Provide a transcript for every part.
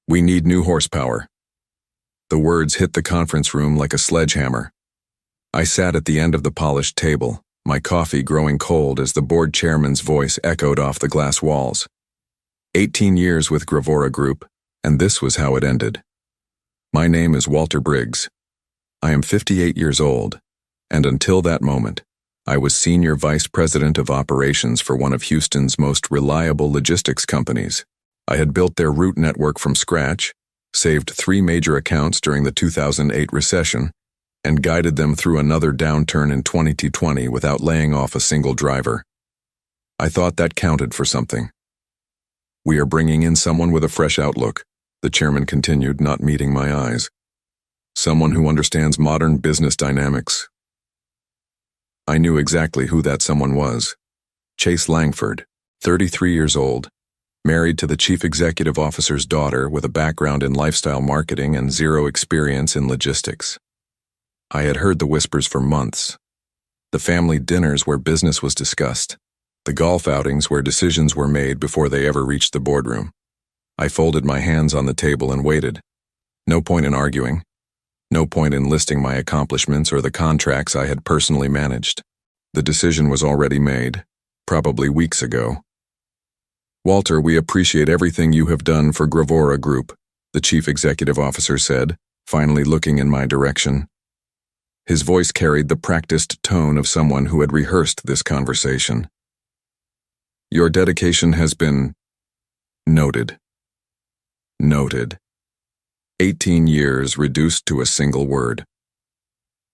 We need new horsepower. The words hit the conference room like a sledgehammer. I sat at the end of the polished table, my coffee growing cold as the board chairman's voice echoed off the glass walls. 18 years with Gravora Group, and this was how it ended. My name is Walter Briggs. I am 58 years old, and until that moment, I was Senior Vice President of Operations for one of Houston's most reliable logistics companies. I had built their route network from scratch, saved 3 major accounts during the 2008 recession, and guided them through another downturn in 2020 without laying off a single driver. I thought that counted for something. We are bringing in someone with a fresh outlook, the chairman continued, not meeting my eyes. Someone who understands modern business dynamics. I knew exactly who that someone was. Chase Langford, 33 years old, married to the chief executive officer's daughter with a background in lifestyle marketing and zero experience in logistics. I had heard the whispers for months. The family dinners where business was discussed. The golf outings where decisions were made before they ever reached the boardroom. I folded my hands on the table and waited. No point in arguing. No point in listing my accomplishments or the contracts I had personally managed. The decision was already made, probably weeks ago. Walter, we appreciate everything you have done for Gravora Group, the chief executive officer said, finally looking in my direction. His voice carried the practiced tone of someone who had rehearsed this conversation. Your dedication has been noted. Noted. 18 years reduced to a single word.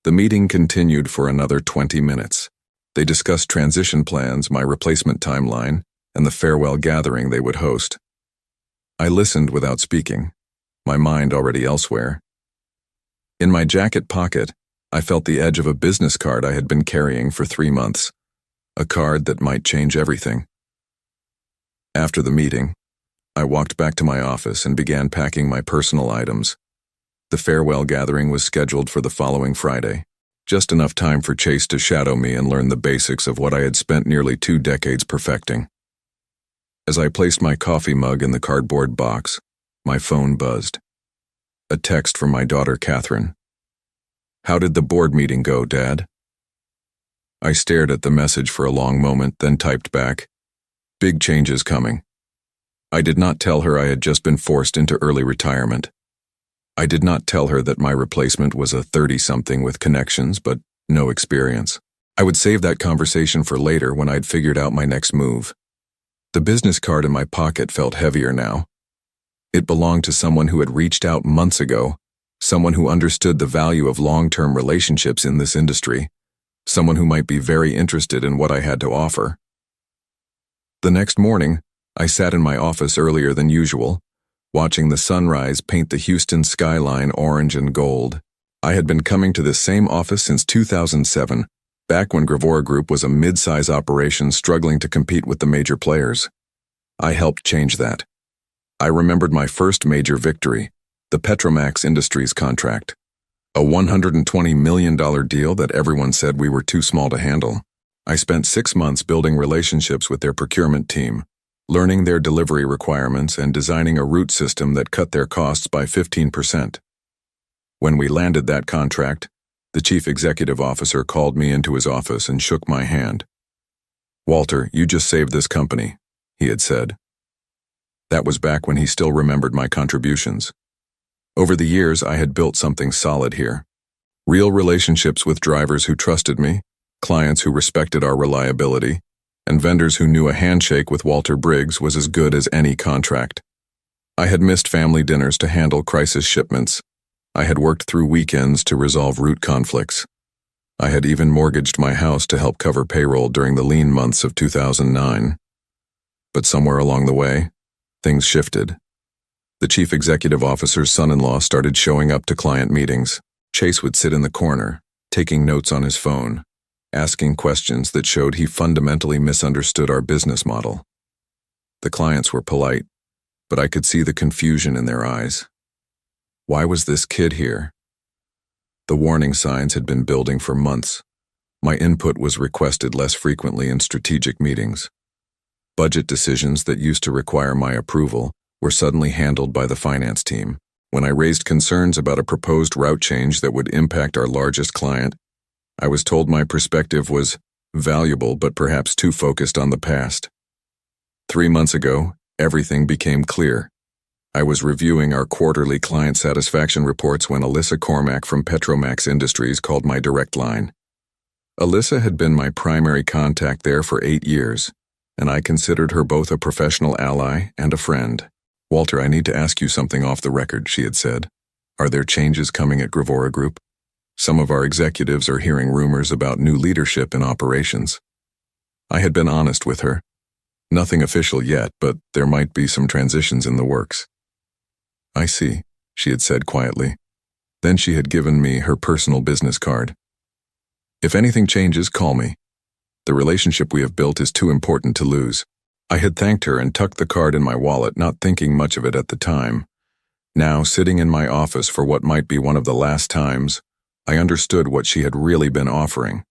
The meeting continued for another 20 minutes. They discussed transition plans, my replacement timeline, and the farewell gathering they would host. I listened without speaking, my mind already elsewhere. In my jacket pocket, I felt the edge of a business card I had been carrying for 3 months, a card that might change everything. After the meeting, I walked back to my office and began packing my personal items. The farewell gathering was scheduled for the following Friday, just enough time for Chase to shadow me and learn the basics of what I had spent nearly 2 decades perfecting. As I placed my coffee mug in the cardboard box, my phone buzzed. A text from my daughter, Catherine. How did the board meeting go, Dad? I stared at the message for a long moment, then typed back, big changes coming. I did not tell her I had just been forced into early retirement. I did not tell her that my replacement was a 30-something with connections but no experience. I would save that conversation for later when I'd figured out my next move. The business card in my pocket felt heavier now. It belonged to someone who had reached out months ago, someone who understood the value of long-term relationships in this industry, someone who might be very interested in what I had to offer. The next morning, I sat in my office earlier than usual, watching the sunrise paint the Houston skyline orange and gold. I had been coming to this same office since 2007, back when Gravora Group was a mid-size operation struggling to compete with the major players. I helped change that. I remembered my first major victory, the Petromax Industries contract, a $120 million deal that everyone said we were too small to handle. I spent 6 months building relationships with their procurement team, learning their delivery requirements and designing a route system that cut their costs by 15%. When we landed that contract, the chief executive officer called me into his office and shook my hand. Walter, you just saved this company, he had said. That was back when he still remembered my contributions. Over the years, I had built something solid here. Real relationships with drivers who trusted me, clients who respected our reliability, and vendors who knew a handshake with Walter Briggs was as good as any contract. I had missed family dinners to handle crisis shipments. I had worked through weekends to resolve route conflicts. I had even mortgaged my house to help cover payroll during the lean months of 2009. But somewhere along the way, things shifted. The chief executive officer's son-in-law started showing up to client meetings. Chase would sit in the corner, taking notes on his phone, asking questions that showed he fundamentally misunderstood our business model. The clients were polite, but I could see the confusion in their eyes. Why was this kid here? The warning signs had been building for months. My input was requested less frequently in strategic meetings. Budget decisions that used to require my approval were suddenly handled by the finance team. When I raised concerns about a proposed route change that would impact our largest client, I was told my perspective was valuable but perhaps too focused on the past. 3 months ago, everything became clear. I was reviewing our quarterly client satisfaction reports when Alyssa Cormack from Petromax Industries called my direct line. Alyssa had been my primary contact there for 8 years, and I considered her both a professional ally and a friend. "Walter, I need to ask you something off the record," she had said. "Are there changes coming at Gravora Group? Some of our executives are hearing rumors about new leadership in operations." I had been honest with her. Nothing official yet, but there might be some transitions in the works. "I see," she had said quietly. Then she had given me her personal business card. "If anything changes, call me. The relationship we have built is too important to lose." I had thanked her and tucked the card in my wallet, not thinking much of it at the time. Now, sitting in my office for what might be one of the last times, I understood what she had really been offering.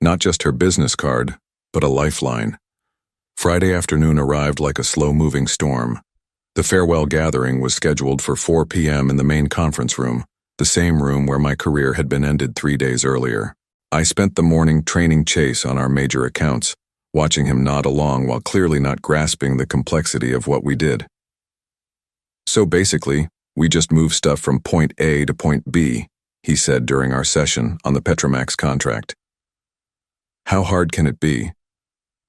Not just her business card, but a lifeline. Friday afternoon arrived like a slow-moving storm. The farewell gathering was scheduled for 4 p.m. in the main conference room, the same room where my career had been ended 3 days earlier. I spent the morning training Chase on our major accounts, watching him nod along while clearly not grasping the complexity of what we did. "So basically, we just move stuff from point A to point B," he said during our session on the Petromax contract. "How hard can it be?"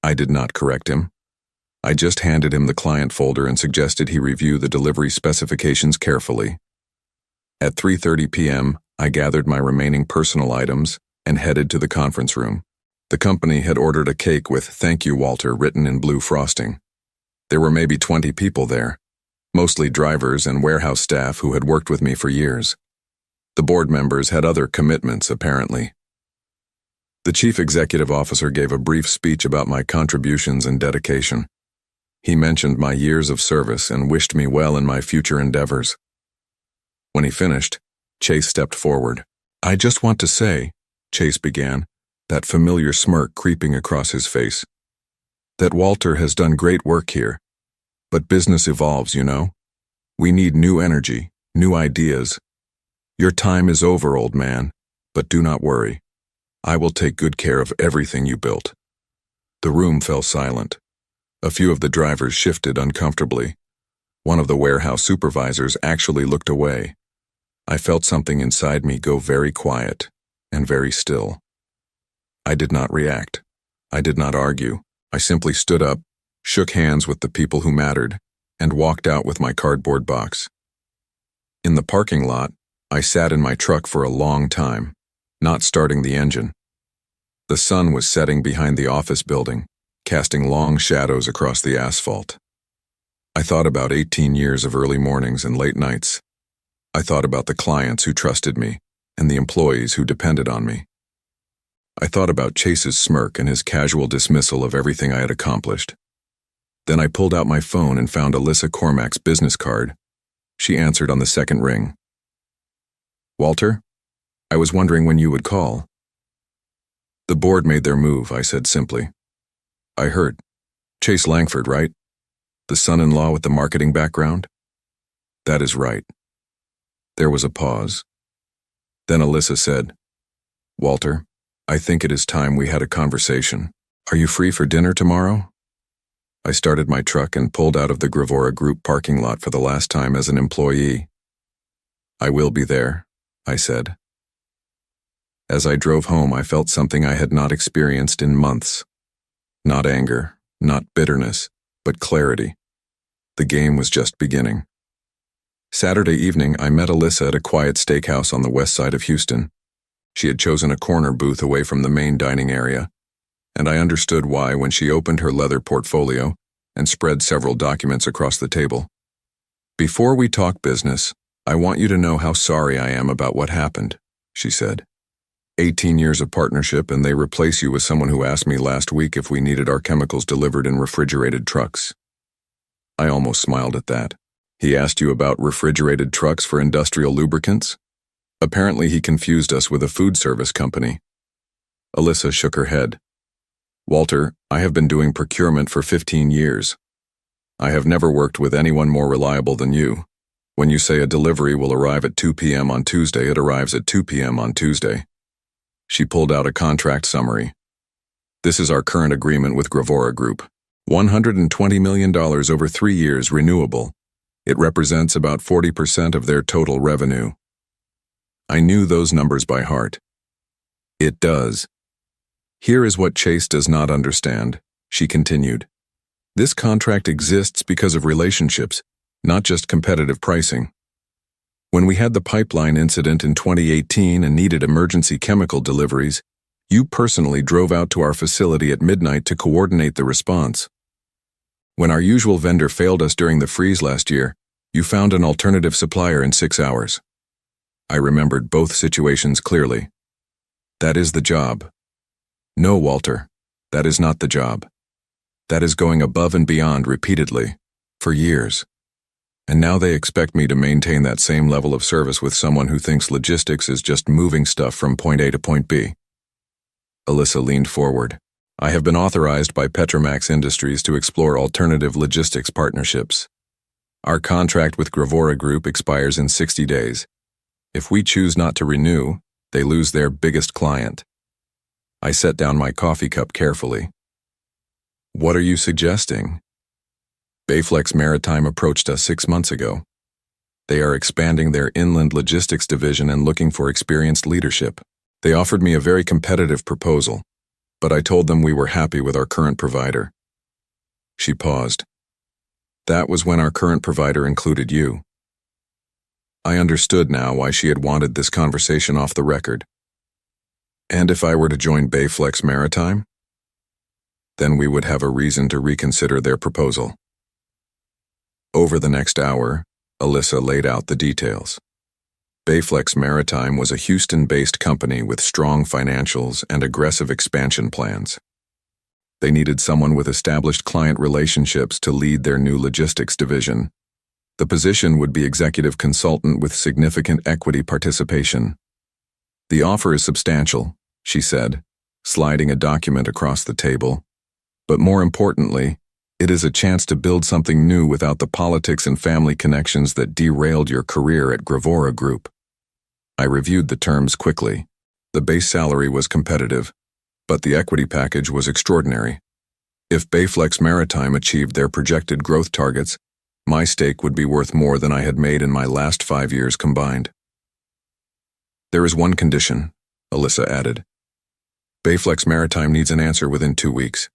I did not correct him. I just handed him the client folder and suggested he review the delivery specifications carefully. At 3:30 p.m., I gathered my remaining personal items and headed to the conference room. The company had ordered a cake with "Thank you, Walter" written in blue frosting. There were maybe 20 people there, mostly drivers and warehouse staff who had worked with me for years. The board members had other commitments, apparently. The chief executive officer gave a brief speech about my contributions and dedication. He mentioned my years of service and wished me well in my future endeavors. When he finished, Chase stepped forward. "I just want to say," Chase began, that familiar smirk creeping across his face, "that Walter has done great work here. But business evolves, you know. We need new energy, new ideas. Your time is over, old man, but do not worry. I will take good care of everything you built." The room fell silent. A few of the drivers shifted uncomfortably. One of the warehouse supervisors actually looked away. I felt something inside me go very quiet and very still. I did not react. I did not argue. I simply stood up, shook hands with the people who mattered, and walked out with my cardboard box. In the parking lot, I sat in my truck for a long time, not starting the engine. The sun was setting behind the office building, casting long shadows across the asphalt. I thought about 18 years of early mornings and late nights. I thought about the clients who trusted me and the employees who depended on me. I thought about Chase's smirk and his casual dismissal of everything I had accomplished. Then I pulled out my phone and found Alyssa Cormack's business card. She answered on the second ring. "Walter, I was wondering when you would call." "The board made their move," I said simply. "I heard. Chase Langford, right? The son-in-law with the marketing background?" "That is right." There was a pause. Then Alyssa said, "Walter, I think it is time we had a conversation. Are you free for dinner tomorrow?" I started my truck and pulled out of the Gravora Group parking lot for the last time as an employee. "I will be there," I said. As I drove home, I felt something I had not experienced in months. Not anger, not bitterness, but clarity. The game was just beginning. Saturday evening, I met Alyssa at a quiet steakhouse on the west side of Houston. She had chosen a corner booth away from the main dining area, and I understood why when she opened her leather portfolio and spread several documents across the table. "Before we talk business, I want you to know how sorry I am about what happened," she said. 18 years of partnership, and they replace you with someone who asked me last week if we needed our chemicals delivered in refrigerated trucks. I almost smiled at that. "He asked you about refrigerated trucks for industrial lubricants?" Apparently he confused us with a food service company. Alyssa shook her head. "Walter, I have been doing procurement for 15 years. I have never worked with anyone more reliable than you. When you say a delivery will arrive at 2 p.m. on Tuesday, it arrives at 2 p.m. on Tuesday. She pulled out a contract summary. This is our current agreement with Gravora Group. $120 million over 3 years, renewable. It represents about 40% of their total revenue. I knew those numbers by heart. It does. Here is what Chase does not understand, she continued. This contract exists because of relationships, not just competitive pricing. When we had the pipeline incident in 2018 and needed emergency chemical deliveries, you personally drove out to our facility at midnight to coordinate the response. When our usual vendor failed us during the freeze last year, you found an alternative supplier in 6 hours. I remembered both situations clearly. That is the job. No, Walter, that is not the job. That is going above and beyond repeatedly, for years. And now they expect me to maintain that same level of service with someone who thinks logistics is just moving stuff from point A to point B. Alyssa leaned forward. I have been authorized by Petromax Industries to explore alternative logistics partnerships. Our contract with Gravora Group expires in 60 days. If we choose not to renew, they lose their biggest client. I set down my coffee cup carefully. What are you suggesting? Bayflex Maritime approached us 6 months ago. They are expanding their inland logistics division and looking for experienced leadership. They offered me a very competitive proposal, but I told them we were happy with our current provider. She paused. That was when our current provider included you. I understood now why she had wanted this conversation off the record. And if I were to join Bayflex Maritime? Then we would have a reason to reconsider their proposal. Over the next hour, Alyssa laid out the details. Bayflex Maritime was a Houston-based company with strong financials and aggressive expansion plans. They needed someone with established client relationships to lead their new logistics division. The position would be executive consultant with significant equity participation. The offer is substantial, she said, sliding a document across the table. But more importantly, it is a chance to build something new without the politics and family connections that derailed your career at Gravora Group. I reviewed the terms quickly. The base salary was competitive, but the equity package was extraordinary. If Bayflex Maritime achieved their projected growth targets, my stake would be worth more than I had made in my last 5 years combined. There is one condition, Alyssa added. Bayflex Maritime needs an answer within 2 weeks.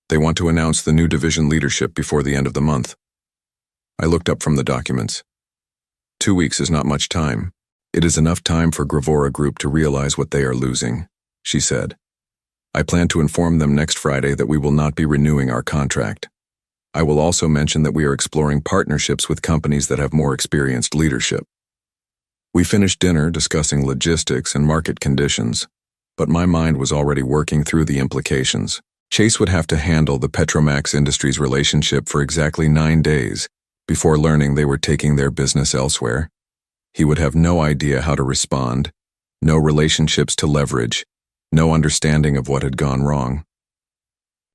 They want to announce the new division leadership before the end of the month. I looked up from the documents. 2 weeks is not much time. It is enough time for Gravora Group to realize what they are losing, she said. I plan to inform them next Friday that we will not be renewing our contract. I will also mention that we are exploring partnerships with companies that have more experienced leadership. We finished dinner discussing logistics and market conditions, but my mind was already working through the implications. Chase would have to handle the Petromax Industries relationship for exactly 9 days before learning they were taking their business elsewhere. He would have no idea how to respond, no relationships to leverage, no understanding of what had gone wrong.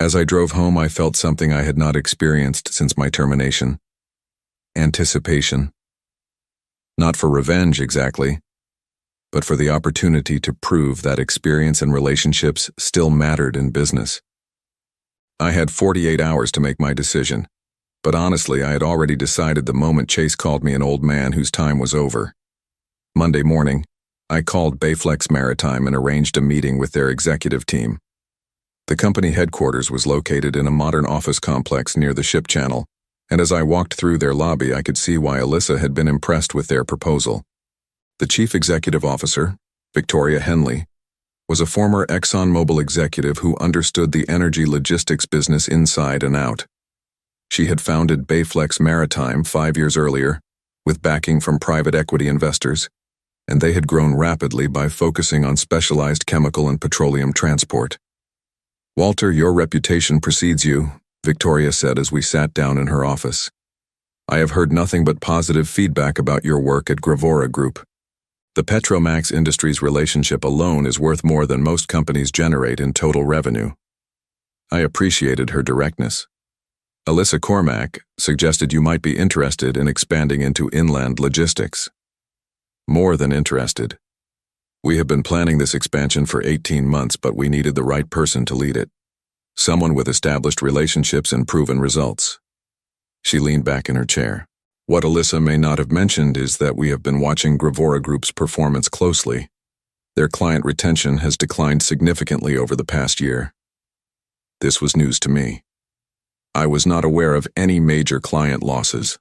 As I drove home, I felt something I had not experienced since my termination. Anticipation. Not for revenge exactly, but for the opportunity to prove that experience and relationships still mattered in business. I had 48 hours to make my decision, but honestly, I had already decided the moment Chase called me an old man whose time was over. Monday morning, I called Bayflex Maritime and arranged a meeting with their executive team. The company headquarters was located in a modern office complex near the ship channel, and as I walked through their lobby, I could see why Alyssa had been impressed with their proposal. The chief executive officer, Victoria Henley, was a former ExxonMobil executive who understood the energy logistics business inside and out. She had founded Bayflex Maritime 5 years earlier, with backing from private equity investors, and they had grown rapidly by focusing on specialized chemical and petroleum transport. Walter, your reputation precedes you, Victoria said as we sat down in her office. I have heard nothing but positive feedback about your work at Gravora Group. The Petromax Industries relationship alone is worth more than most companies generate in total revenue. I appreciated her directness. Alyssa Cormack suggested you might be interested in expanding into inland logistics. More than interested. We have been planning this expansion for 18 months, but we needed the right person to lead it. Someone with established relationships and proven results. She leaned back in her chair. What Alyssa may not have mentioned is that we have been watching Gravora Group's performance closely. Their client retention has declined significantly over the past year. This was news to me. I was not aware of any major client losses.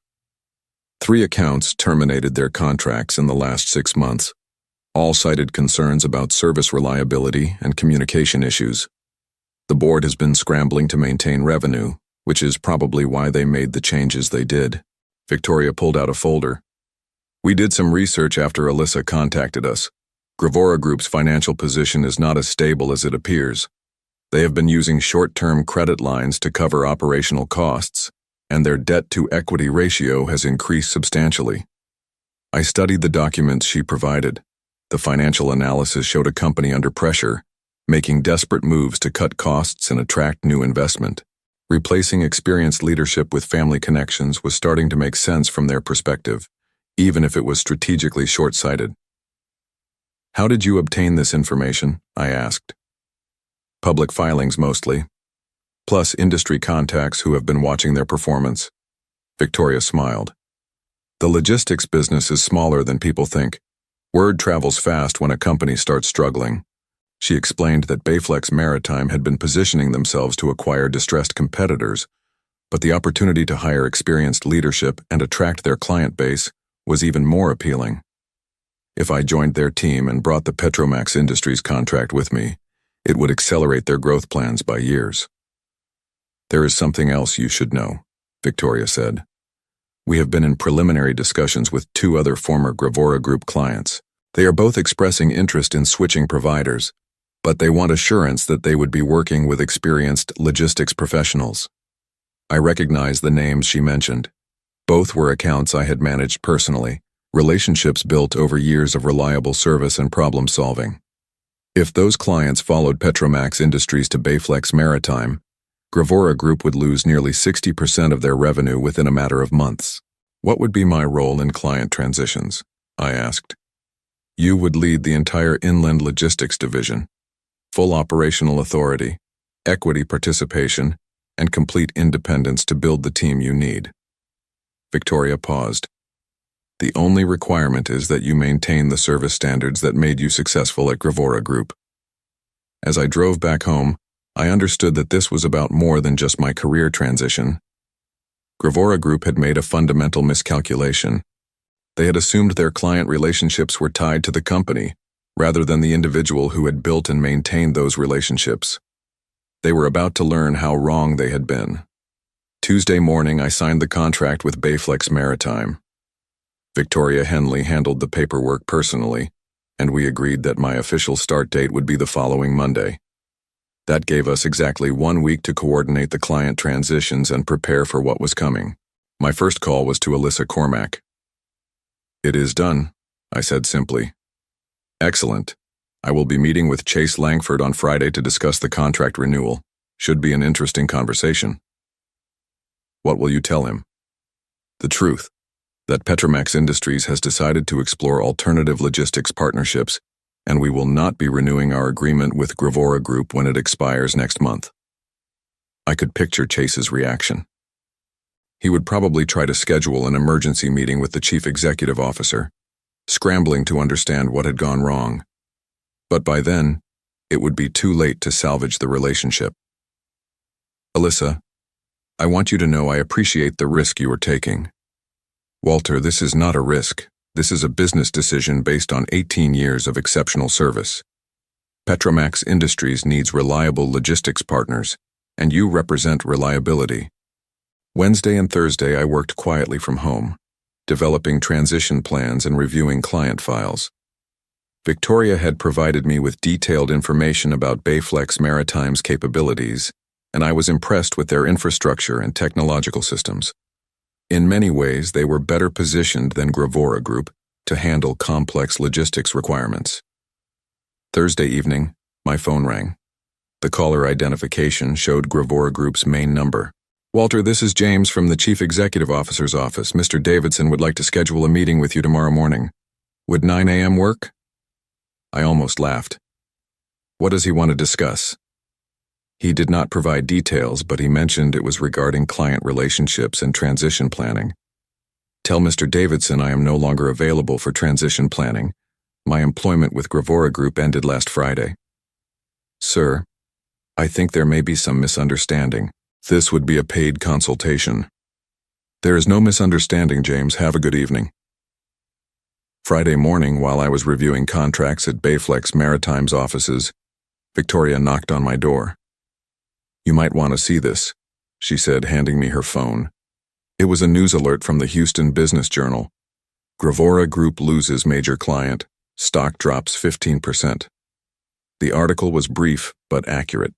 3 accounts terminated their contracts in the last 6 months. All cited concerns about service reliability and communication issues. The board has been scrambling to maintain revenue, which is probably why they made the changes they did. Victoria pulled out a folder. We did some research after Alyssa contacted us. Gravora Group's financial position is not as stable as it appears. They have been using short-term credit lines to cover operational costs, and their debt-to-equity ratio has increased substantially. I studied the documents she provided. The financial analysis showed a company under pressure, making desperate moves to cut costs and attract new investment. Replacing experienced leadership with family connections was starting to make sense from their perspective, even if it was strategically short-sighted. How did you obtain this information? I asked. Public filings mostly, plus industry contacts who have been watching their performance. Victoria smiled. The logistics business is smaller than people think. Word travels fast when a company starts struggling. She explained that Bayflex Maritime had been positioning themselves to acquire distressed competitors, but the opportunity to hire experienced leadership and attract their client base was even more appealing. If I joined their team and brought the Petromax Industries contract with me, it would accelerate their growth plans by years. There is something else you should know, Victoria said. We have been in preliminary discussions with 2 other former Gravora Group clients. They are both expressing interest in switching providers, but they want assurance that they would be working with experienced logistics professionals. I recognize the names she mentioned. Both were accounts I had managed personally, relationships built over years of reliable service and problem solving. If those clients followed Petromax Industries to Bayflex Maritime, Gravora Group would lose nearly 60% of their revenue within a matter of months. What would be my role in client transitions? I asked. You would lead the entire inland logistics division, full operational authority, equity participation, and complete independence to build the team you need. Victoria paused. The only requirement is that you maintain the service standards that made you successful at Gravora Group. As I drove back home, I understood that this was about more than just my career transition. Gravora Group had made a fundamental miscalculation. They had assumed their client relationships were tied to the company, rather than the individual who had built and maintained those relationships. They were about to learn how wrong they had been. Tuesday morning, I signed the contract with Bayflex Maritime. Victoria Henley handled the paperwork personally, and we agreed that my official start date would be the following Monday. That gave us exactly 1 week to coordinate the client transitions and prepare for what was coming. My first call was to Alyssa Cormack. It is done, I said simply. Excellent. I will be meeting with Chase Langford on Friday to discuss the contract renewal. Should be an interesting conversation. What will you tell him? The truth, that Petromax Industries has decided to explore alternative logistics partnerships, and we will not be renewing our agreement with Gravora Group when it expires next month. I could picture Chase's reaction. He would probably try to schedule an emergency meeting with the chief executive officer, scrambling to understand what had gone wrong. But by then, it would be too late to salvage the relationship. Alyssa, I want you to know I appreciate the risk you are taking. Walter, this is not a risk. This is a business decision based on 18 years of exceptional service. Petromax Industries needs reliable logistics partners, and you represent reliability. Wednesday and Thursday I worked quietly from home, developing transition plans and reviewing client files. Victoria had provided me with detailed information about Bayflex Maritime's capabilities, and I was impressed with their infrastructure and technological systems. In many ways, they were better positioned than Gravora Group to handle complex logistics requirements. Thursday evening, my phone rang. The caller identification showed Gravora Group's main number. Walter, this is James from the Chief Executive Officer's office. Mr. Davidson would like to schedule a meeting with you tomorrow morning. Would 9 a.m. work? I almost laughed. What does he want to discuss? He did not provide details, but he mentioned it was regarding client relationships and transition planning. Tell Mr. Davidson I am no longer available for transition planning. My employment with Gravora Group ended last Friday. Sir, I think there may be some misunderstanding. This would be a paid consultation. There is no misunderstanding, James. Have a good evening. Friday morning, while I was reviewing contracts at Bayflex Maritime's offices, Victoria knocked on my door. You might want to see this, she said, handing me her phone. It was a news alert from the Houston Business Journal. Gravora Group loses major client. Stock drops 15%. The article was brief but accurate.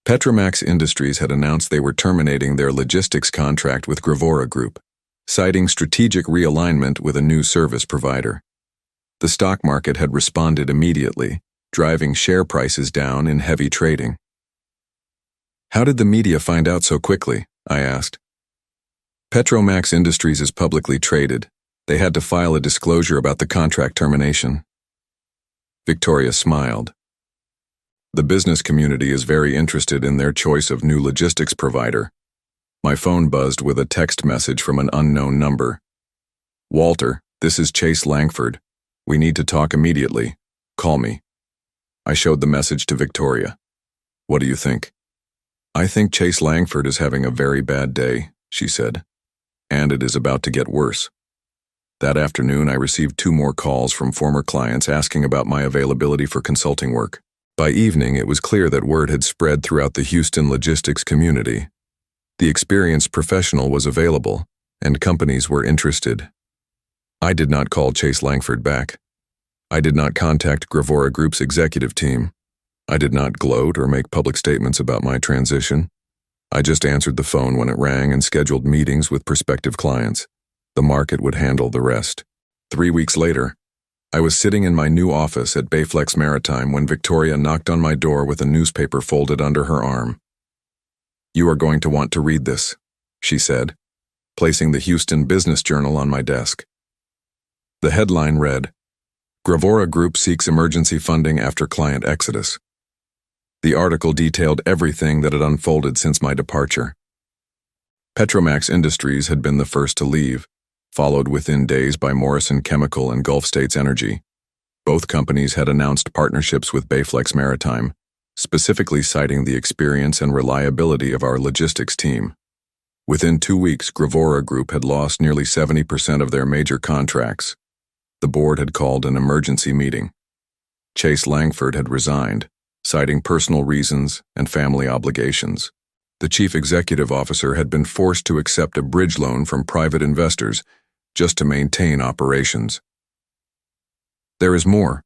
Petromax Industries had announced they were terminating their logistics contract with Gravora Group, citing strategic realignment with a new service provider. The stock market had responded immediately, driving share prices down in heavy trading. How did the media find out so quickly? I asked. Petromax Industries is publicly traded. They had to file a disclosure about the contract termination. Victoria smiled. The business community is very interested in their choice of new logistics provider. My phone buzzed with a text message from an unknown number. Walter, this is Chase Langford. We need to talk immediately. Call me. I showed the message to Victoria. What do you think? I think Chase Langford is having a very bad day, she said. And it is about to get worse. That afternoon, I received 2 more calls from former clients asking about my availability for consulting work. By evening, it was clear that word had spread throughout the Houston logistics community. The experienced professional was available, and companies were interested. I did not call Chase Langford back. I did not contact Gravora Group's executive team. I did not gloat or make public statements about my transition. I just answered the phone when it rang and scheduled meetings with prospective clients. The market would handle the rest. 3 weeks later, I was sitting in my new office at Bayflex Maritime when Victoria knocked on my door with a newspaper folded under her arm. You are going to want to read this, she said, placing the Houston Business Journal on my desk. The headline read, Gravora Group seeks emergency funding after client exodus. The article detailed everything that had unfolded since my departure. Petromax Industries had been the first to leave, followed within days by Morrison Chemical and Gulf States Energy. Both companies had announced partnerships with Bayflex Maritime, specifically citing the experience and reliability of our logistics team. Within 2 weeks, Gravora Group had lost nearly 70% of their major contracts. The board had called an emergency meeting. Chase Langford had resigned, citing personal reasons and family obligations. The chief executive officer had been forced to accept a bridge loan from private investors just to maintain operations. There is more,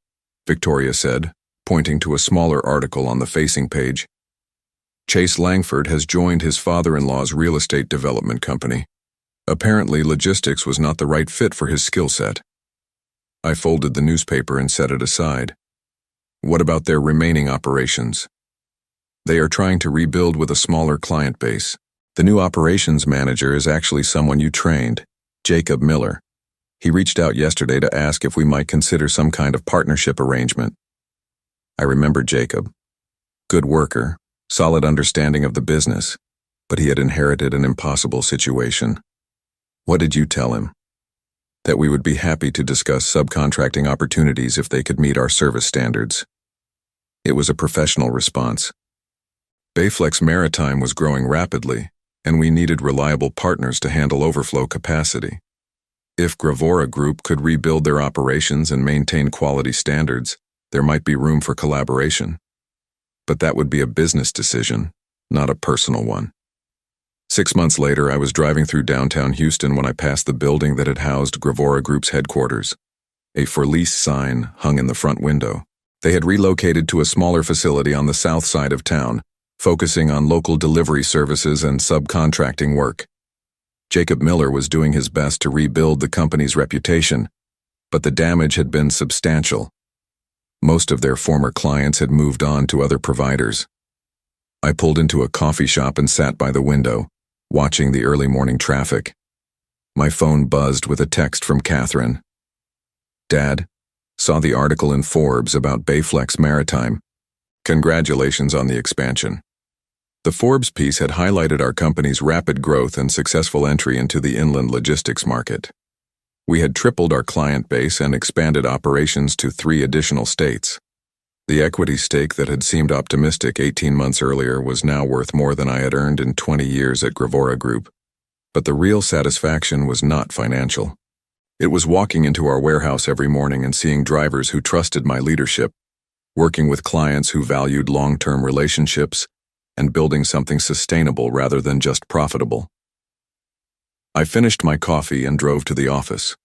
Victoria said, pointing to a smaller article on the facing page. Chase Langford has joined his father-in-law's real estate development company. Apparently, logistics was not the right fit for his skill set. I folded the newspaper and set it aside. What about their remaining operations? They are trying to rebuild with a smaller client base. The new operations manager is actually someone you trained, Jacob Miller. He reached out yesterday to ask if we might consider some kind of partnership arrangement. I remember Jacob. Good worker, solid understanding of the business, but he had inherited an impossible situation. What did you tell him? That we would be happy to discuss subcontracting opportunities if they could meet our service standards. It was a professional response. Bayflex Maritime was growing rapidly, and we needed reliable partners to handle overflow capacity. If Gravora Group could rebuild their operations and maintain quality standards, there might be room for collaboration. But that would be a business decision, not a personal one. 6 months later, I was driving through downtown Houston when I passed the building that had housed Gravora Group's headquarters. A for lease sign hung in the front window. They had relocated to a smaller facility on the south side of town, focusing on local delivery services and subcontracting work. Jacob Miller was doing his best to rebuild the company's reputation, but the damage had been substantial. Most of their former clients had moved on to other providers. I pulled into a coffee shop and sat by the window, watching the early morning traffic. My phone buzzed with a text from Catherine. Dad, saw the article in Forbes about Bayflex Maritime. Congratulations on the expansion. The Forbes piece had highlighted our company's rapid growth and successful entry into the inland logistics market. We had tripled our client base and expanded operations to 3 additional states. The equity stake that had seemed optimistic 18 months earlier was now worth more than I had earned in 20 years at Gravora Group. But the real satisfaction was not financial. It was walking into our warehouse every morning and seeing drivers who trusted my leadership, working with clients who valued long-term relationships, and building something sustainable rather than just profitable. I finished my coffee and drove to the office.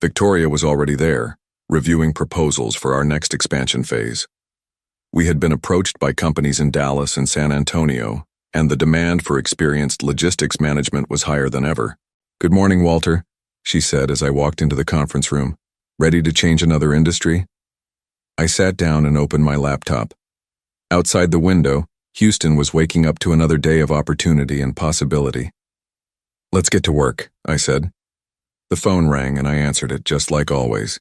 Victoria was already there, reviewing proposals for our next expansion phase. We had been approached by companies in Dallas and San Antonio, and the demand for experienced logistics management was higher than ever. "Good morning, Walter," she said as I walked into the conference room. "Ready to change another industry?" I sat down and opened my laptop. Outside the window, Houston was waking up to another day of opportunity and possibility. "Let's get to work," I said. The phone rang and I answered it just like always.